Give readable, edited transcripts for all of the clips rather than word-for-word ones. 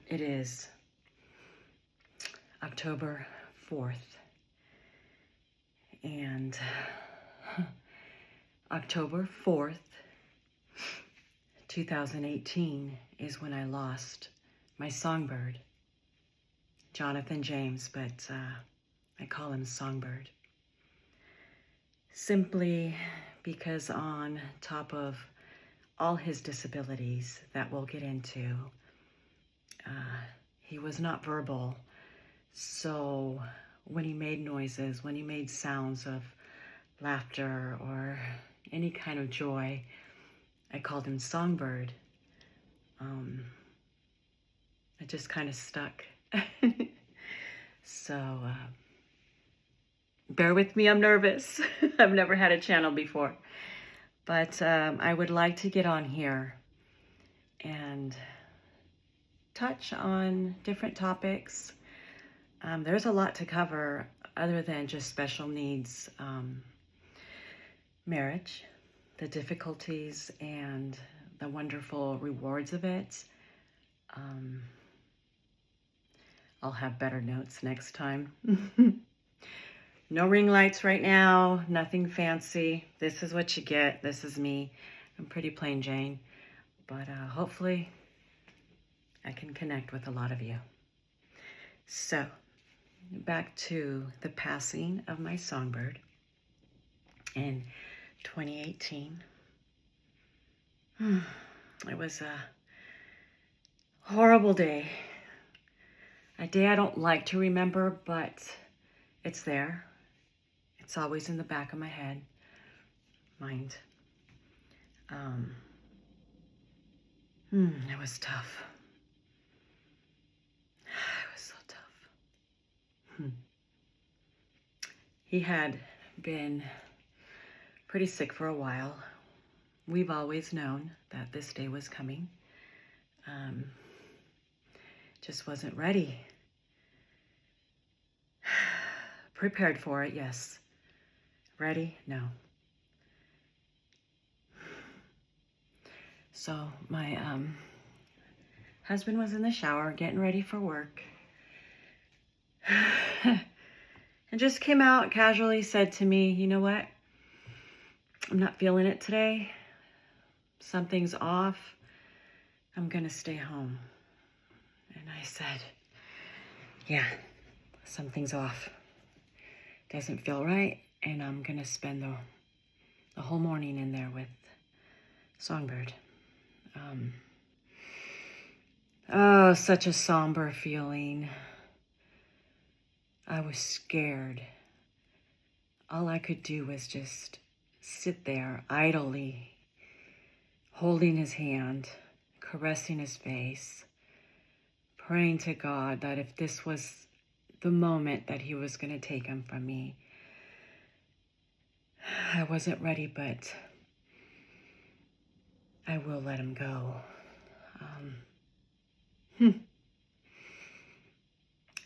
It is October 4th, and October 4th, 2018 is when I lost my songbird, Jonathan James, but I call him Songbird. Simply because on top of all his disabilities that we'll get into, he was not verbal. So when he made noises, when he made sounds of laughter or any kind of joy, I called him Songbird. It just kind of stuck. So bear with me, I'm nervous. I've never had a channel before. But I would like to get on here and touch on different topics. There's a lot to cover other than just special needs marriage, the difficulties and the wonderful rewards of it. I'll have better notes next time. No ring lights right now, nothing fancy. This is what you get. This is me. I'm pretty plain Jane, but hopefully I can connect with a lot of you. So, back to the passing of my songbird in 2018. It was a horrible day. A day I don't like to remember, but it's there. It's always in the back of my mind. It was tough. It was so tough. He had been pretty sick for a while. We've always known that this day was coming. Just wasn't ready. Prepared for it, yes. Ready? No. So my husband was in the shower getting ready for work. And just came out, casually said to me, you know what? I'm not feeling it today. Something's off. I'm gonna stay home. And I said, yeah, something's off. Doesn't feel right. And I'm gonna spend the whole morning in there with Songbird. Oh, such a somber feeling. I was scared. All I could do was just sit there idly, holding his hand, caressing his face, praying to God that if this was the moment that he was going to take him from me. I wasn't ready, but I will let him go.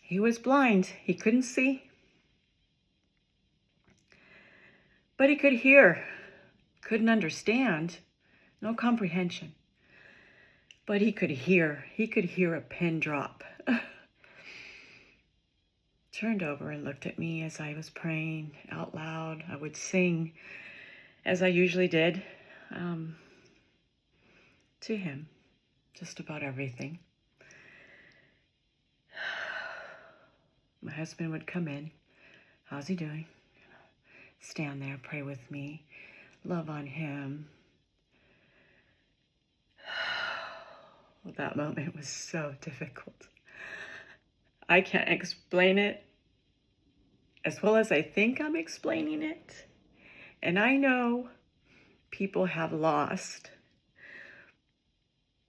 He was blind. He couldn't see. But he could hear. Couldn't understand. No comprehension. But he could hear. He could hear a pin drop. Turned over and looked at me as I was praying out loud. I would sing, as I usually did, to him, just about everything. My husband would come in. How's he doing? Stand there, pray with me, love on him. That moment was so difficult. I can't explain it as well as I think I'm explaining it. And I know people have lost.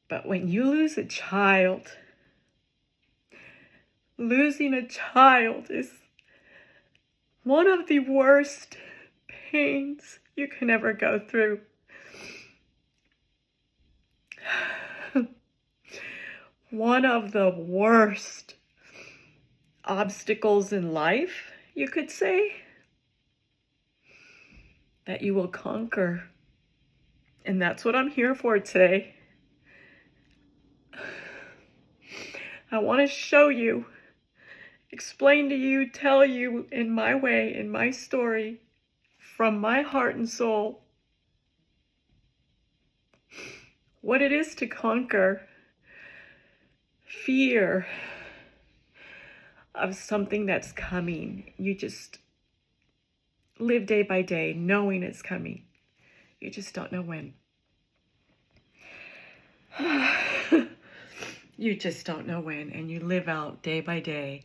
But when you lose a child, losing a child is one of the worst pains you can ever go through. One of the worst obstacles in life, you could say, that you will conquer. And that's what I'm here for today. I want to show you, explain to you, tell you in my way, in my story, from my heart and soul, what it is to conquer fear of something that's coming. You just live day by day knowing it's coming. You just don't know when. You just don't know when, and you live out day by day,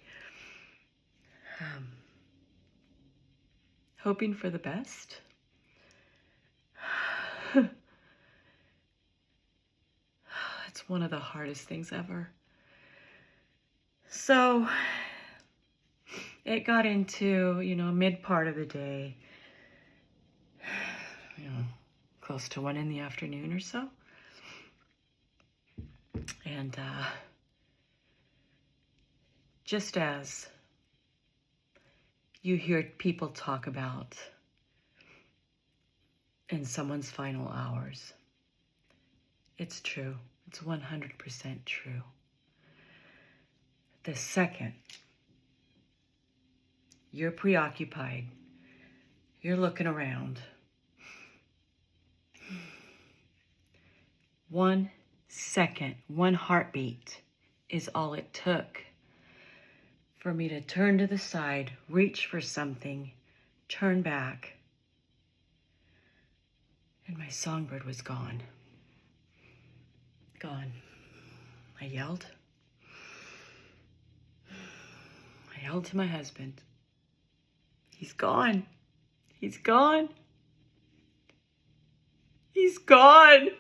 hoping for the best. It's one of the hardest things ever. So it got into, mid part of the day, close to 1 in the afternoon or so. And just as you hear people talk about in someone's final hours, it's true. It's 100% true. The second you're preoccupied, you're looking around, 1 second, 1 heartbeat is all it took for me to turn to the side, reach for something, turn back, and my songbird was gone. Gone. I yelled. I yelled to my husband. He's gone. He's gone. He's gone.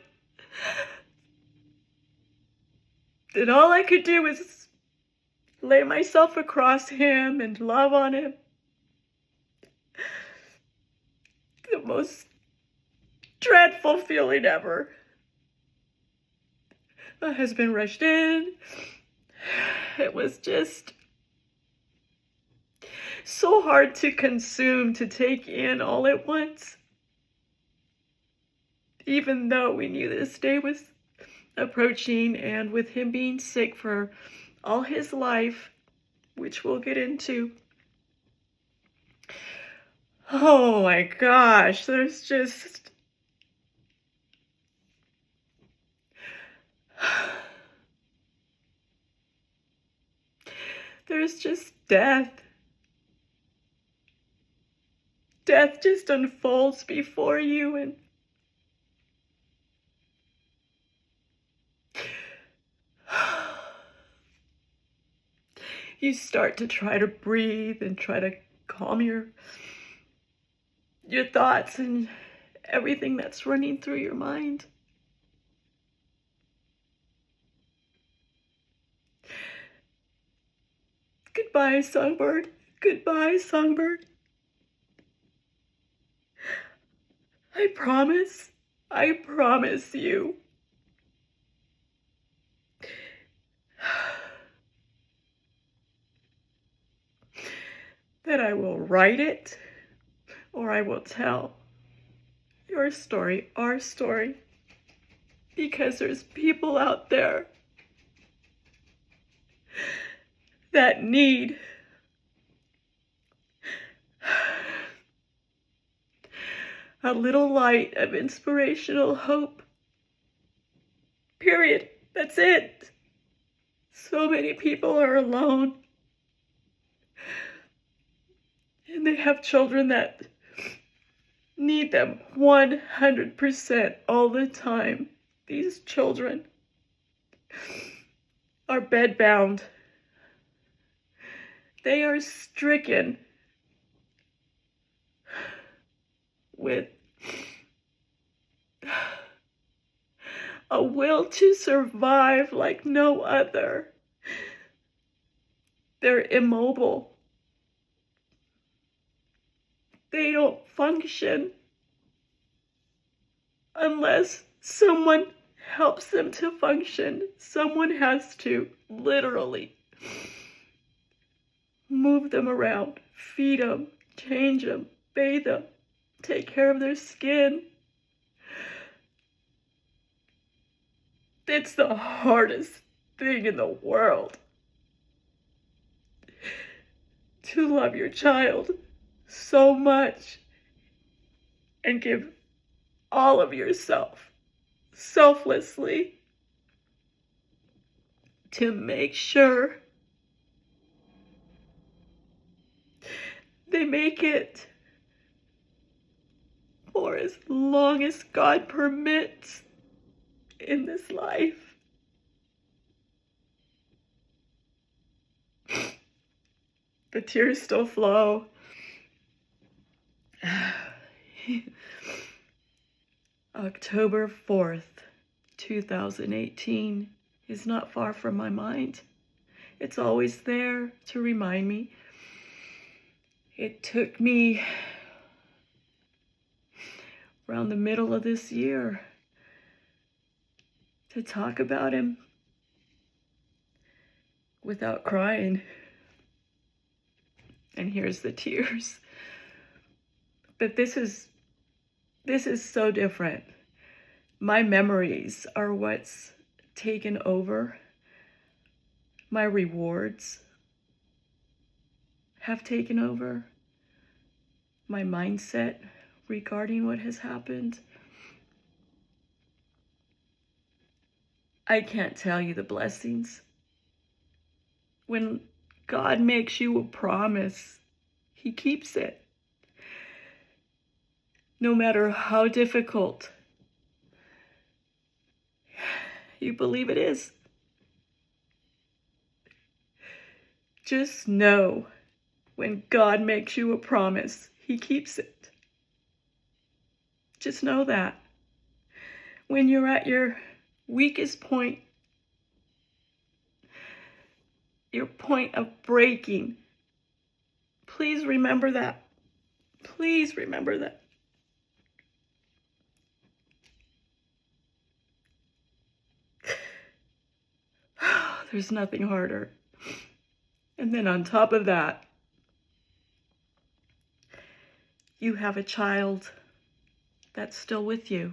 And all I could do was lay myself across him and love on him. The most dreadful feeling ever. My husband rushed in. It was just so hard to consume, to take in all at once. Even though we knew this day was approaching, and with him being sick for all his life, which we'll get into. Oh my gosh, there's just death. Death just unfolds before you, and you start to try to breathe and try to calm your thoughts and everything that's running through your mind. Goodbye, Songbird. Goodbye, Songbird. I promise you. That I will write it, or I will tell your story, our story, because there's people out there that need a little light of inspirational hope. Period. That's it. So many people are alone. And they have children that need them 100% all the time. These children are bedbound. They are stricken with a will to survive like no other. They're immobile. They don't function unless someone helps them to function. Someone has to literally move them around, feed them, change them, bathe them, take care of their skin. It's the hardest thing in the world. to love your child so much and give all of yourself selflessly to make sure they make it for as long as God permits in this life. The tears still flow. October 4th, 2018 is not far from my mind. It's always there to remind me. It took me around the middle of this year to talk about him without crying. And here's the tears. But this is so different. My memories are what's taken over. My rewards have taken over. My mindset regarding what has happened. I can't tell you the blessings. When God makes you a promise, He keeps it. No matter how difficult you believe it is. Just know when God makes you a promise, He keeps it. Just know that. When you're at your weakest point, your point of breaking, please remember that. Please remember that. There's nothing harder. And then on top of that, you have a child that's still with you.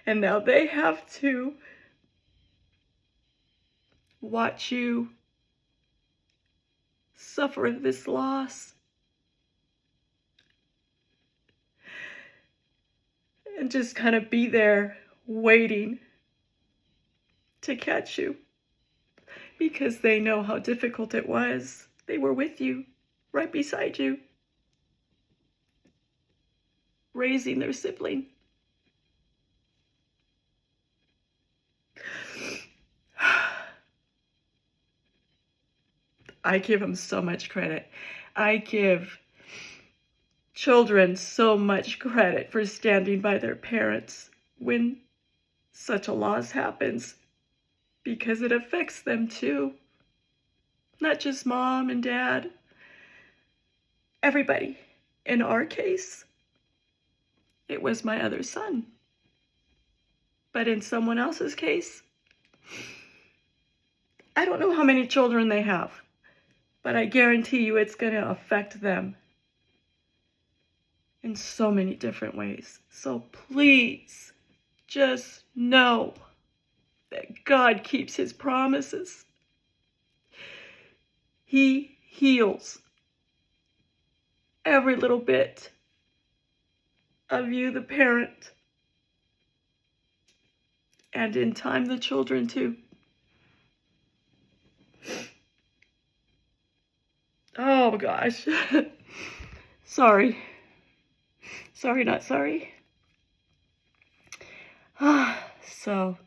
And now they have to watch you suffer this loss. And just kind of be there waiting to catch you. Because they know how difficult it was. They were with you, right beside you, raising their sibling. I give them so much credit. I give children so much credit for standing by their parents when such a loss happens, because it affects them too. Not just mom and dad, everybody. In our case, it was my other son. But in someone else's case, I don't know how many children they have, but I guarantee you it's going to affect them in so many different ways. So please, just know that God keeps His promises. He heals every little bit of you, the parent, and in time, the children too. Oh gosh. Sorry. Sorry, not sorry. So,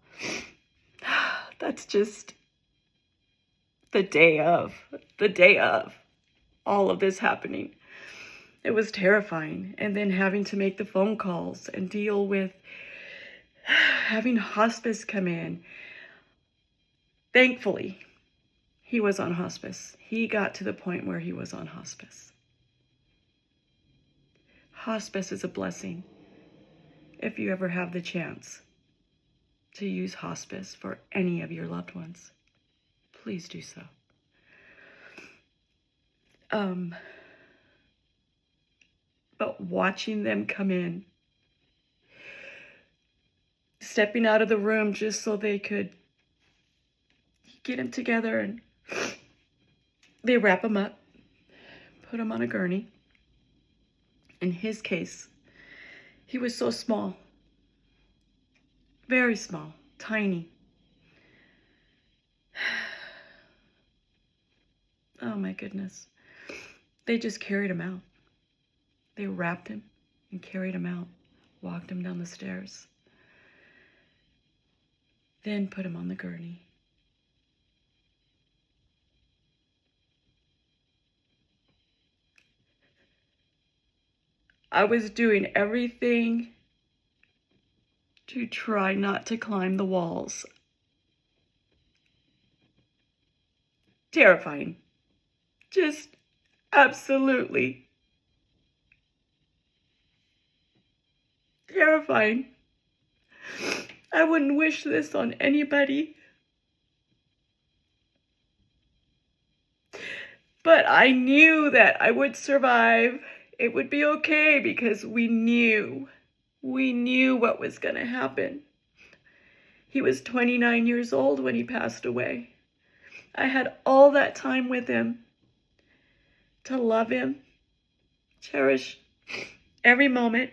that's just the day of all of this happening. It was terrifying. And then having to make the phone calls and deal with having hospice come in. Thankfully, he was on hospice. He got to the point where he was on hospice. Hospice is a blessing. If you ever have the chance to use hospice for any of your loved ones, please do so. But watching them come in, stepping out of the room just so they could get him together and they wrap him up, put him on a gurney. In his case, he was so small, very small, tiny. Oh my goodness. They just carried him out. They wrapped him and carried him out, walked him down the stairs, then put him on the gurney. I was doing everything to try not to climb the walls. Terrifying. Just absolutely terrifying. I wouldn't wish this on anybody. But I knew that I would survive. It would be okay because we knew what was going to happen. He was 29 years old when he passed away. I had all that time with him to love him, cherish every moment,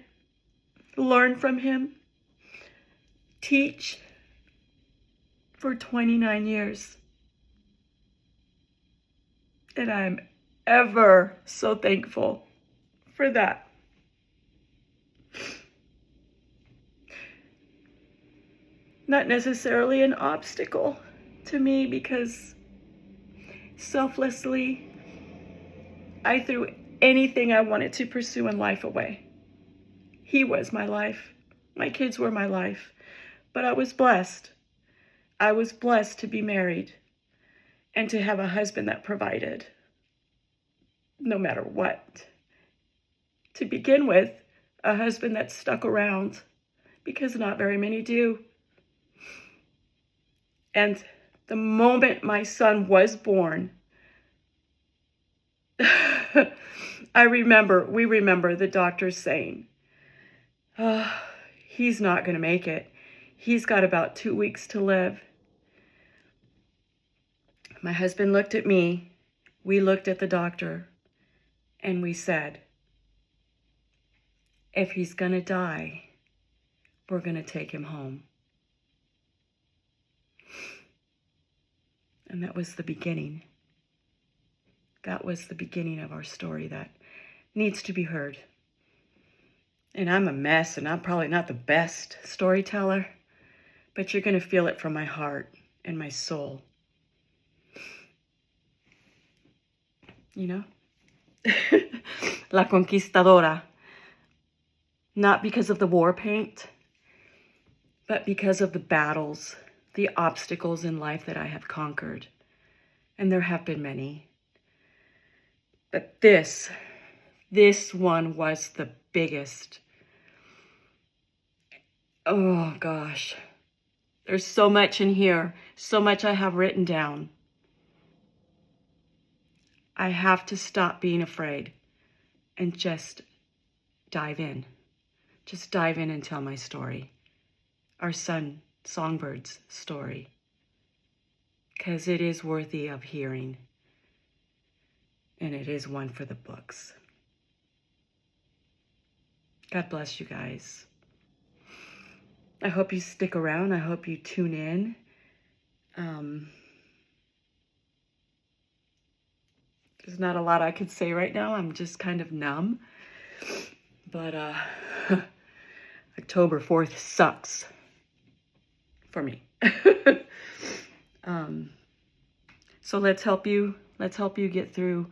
learn from him, teach for 29 years. And I'm ever so thankful for that. Not necessarily an obstacle to me because selflessly, I threw anything I wanted to pursue in life away. He was my life. My kids were my life. But I was blessed. I was blessed to be married and to have a husband that provided, no matter what. To begin with, a husband that stuck around, because not very many do. And the moment my son was born, we remember the doctors saying, oh, he's not going to make it. He's got about 2 weeks to live. My husband looked at me, we looked at the doctor, and we said, if he's going to die, we're going to take him home. And that was the beginning. That was the beginning of our story that needs to be heard. And I'm a mess, and I'm probably not the best storyteller, but you're going to feel it from my heart and my soul. You know? La Conquistadora. Not because of the war paint, but because of the battles, the obstacles in life that I have conquered. And there have been many. But this one was the biggest. Oh gosh. There's so much in here, so much I have written down. I have to stop being afraid and just dive in. Just dive in and tell my story. Our son, Songbird's story. Because it is worthy of hearing. And it is one for the books. God bless you guys. I hope you stick around. I hope you tune in. There's not a lot I could say right now. I'm just kind of numb. But October 4th sucks for me. So let's help you get through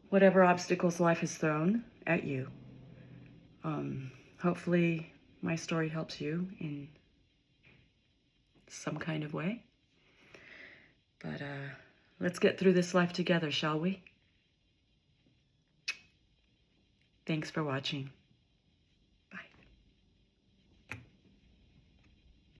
whatever obstacles life has thrown at you. Hopefully my story helps you in some kind of way. But let's get through this life together, shall we? Thanks for watching.